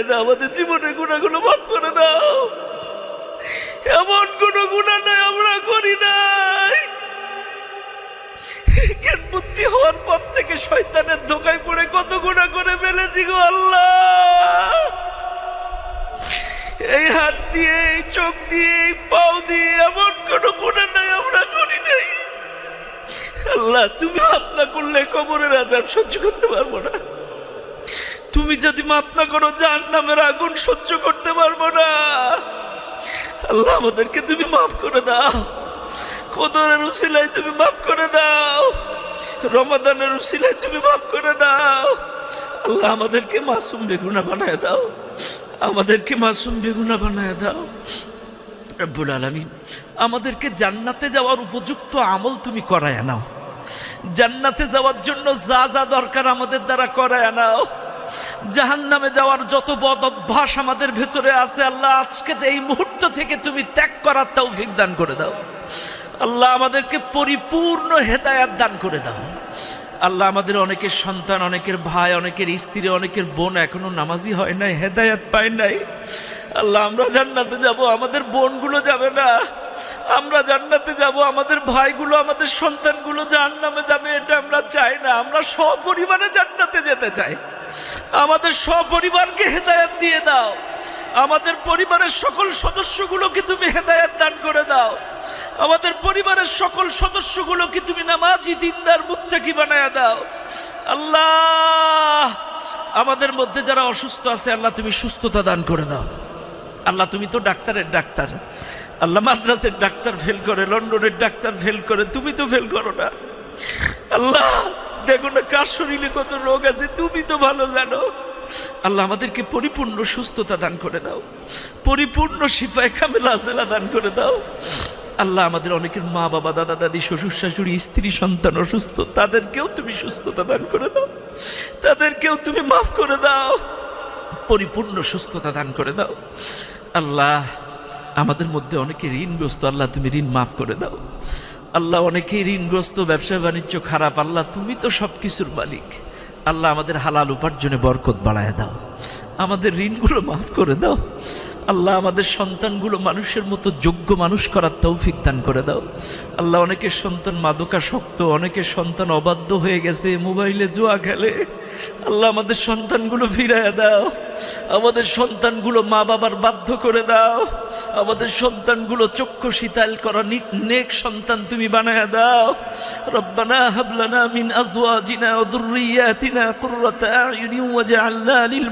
চাই না, আমাদের জীবনের গুনাহগুলো মাফ করে দাও। এমন কোনো গুনাহ নাই আমরা করি নাই। জ্ঞান বুদ্ধি হওয়ার পর থেকে শয়তানের ধোঁকায় পড়ে কত গুনাহ করে ফেলেছি গো আল্লাহ। এই হাত দিয়ে, এই চোখ দিয়ে, এই পাও দিয়ে এমন কোনো গুনাহ নাই আমরা করি নাই। আল্লাহ, তুমি মাফ না করলে কবরের আযাব সহ্য করতে পারবো না। তুমি যদি মাফ না করো জাহান্নামের আগুন সহ্য করতে পারবো না। আল্লাহ, আমাদেরকে তুমি মাফ করে দাও। কদরের উসিলায় তুমি মাফ করে দাও। রমাদানের উসিলায় তুমি মাফ করে দাও। আল্লাহ, আমাদেরকে মাসুম বেগুনাহ বানায় দাও। আমাদেরকে মাসুম বেগুনাহ বানায় দাও রব্বুল আলামিন। আমাদেরকে জান্নাতে যাওয়ার উপযুক্ত আমল তুমি করায় নাও। জান্নাতে যাওয়ার জন্য যা যা দরকার আমাদের দ্বারা করায় নাও। জাহান্নামে যাওয়ার যত বদ অভ্যাস আমাদের ভেতরে আছে আল্লাহ, আজকে এই মুহূর্ত থেকে তুমি ত্যাগ করার তৌফিক দান করে দাও। আল্লাহ, আমাদেরকে পরিপূর্ণ হেদায়েত দান করে দাও। আল্লাহ, আমাদের অনেকের সন্তান, অনেকের ভাই, অনেকের স্ত্রী, অনেকের বোন এখনো নামাজি হয় নাই, হেদায়েত পায় নাই। আল্লাহ, আমরা জান্নাতে যাব, আমাদের বোনগুলো যাবে না। আমরা জান্নাতে যাব, আমাদের ভাইগুলো, আমাদের সন্তানগুলো জাহান্নামে যাবে, এটা আমরা চাই না। আমরা সপরিবারে জান্নাতে যেতে চাই। আমাদের সপরিবারকে হেদায়েত দিয়ে দাও। আমাদের পরিবারের সকল সদস্যগুলোকে তুমি হেদায়েত দান করে দাও। আমাদের পরিবারের সকল সদস্যগুলোকে তুমি নামাজি, দিনদার, মুত্তাকি বানায়া দাও। আল্লাহ, আমাদের মধ্যে যারা অসুস্থ আছে আল্লাহ তুমি সুস্থতা দান করে দাও। আল্লাহ, তুমি তো ডাক্তারের ডাক্তার। আল্লাহ, মাদ্রাসের ডাক্তার ফেল করে, লন্ডনের ডাক্তার ফেল করে, তুমি তো ফেল করো না। আল্লাহ, দেখো না কার শরীরে কত রোগ আছে, তুমি তো ভালো জানো। আল্লাহ, আমাদেরকে পরিপূর্ণ সুস্থতা দান করে দাও, পরিপূর্ণ শিফায়ে কামেলা আজেলা দান করে দাও। আল্লাহ, আমাদের অনেকের মা বাবা, দাদা দাদি, শ্বশুর শাশুড়ি, স্ত্রী সন্তান অসুস্থ, তাদেরকেও তুমি সুস্থতা দান করে দাও। তাদেরকেও তুমি মাফ করে দাও, পরিপূর্ণ সুস্থতা দান করে দাও। আল্লাহ, আমাদের মধ্যে অনেকে ঋণগ্রস্ত, আল্লাহ তুমি ঋণ মাফ করে দাও। আল্লাহ, অনেকেই ঋণগ্রস্ত, ব্যবসা বাণিজ্য খারাপ, আল্লাহ তুমি তো সব কিছুর মালিক। আল্লাহ, আমাদের হালাল উপার্জনে বরকত বাড়ায় দাও, আমাদের ঋণগুলো মাফ করে দাও। আল্লাহ, আমাদের সন্তানগুলো মানুষের মতো যোগ্য মানুষ করার তৌফিক দান করে দাও। আল্লাহ, অনেকের সন্তান মাদকাসক্ত, অনেকের সন্তান অবাধ্য হয়ে গেছে, মোবাইলে জুয়া খেলে। আল্লাহ, আমাদের সন্তানগুলো ফিরাইয়া দাও। আমাদের সন্তানগুলো মা বাবার বাধ্য করে দাও। আমাদের সন্তানগুলো চক্ষু শীতল করা নেক সন্তান তুমি বানায়া দাও। রব্বানা হাব লানা মিন আজওয়াজিনা ওয়া যুররিয়াতিনা কুররাতা আ'য়ুনিন ওয়াজআলনা লিল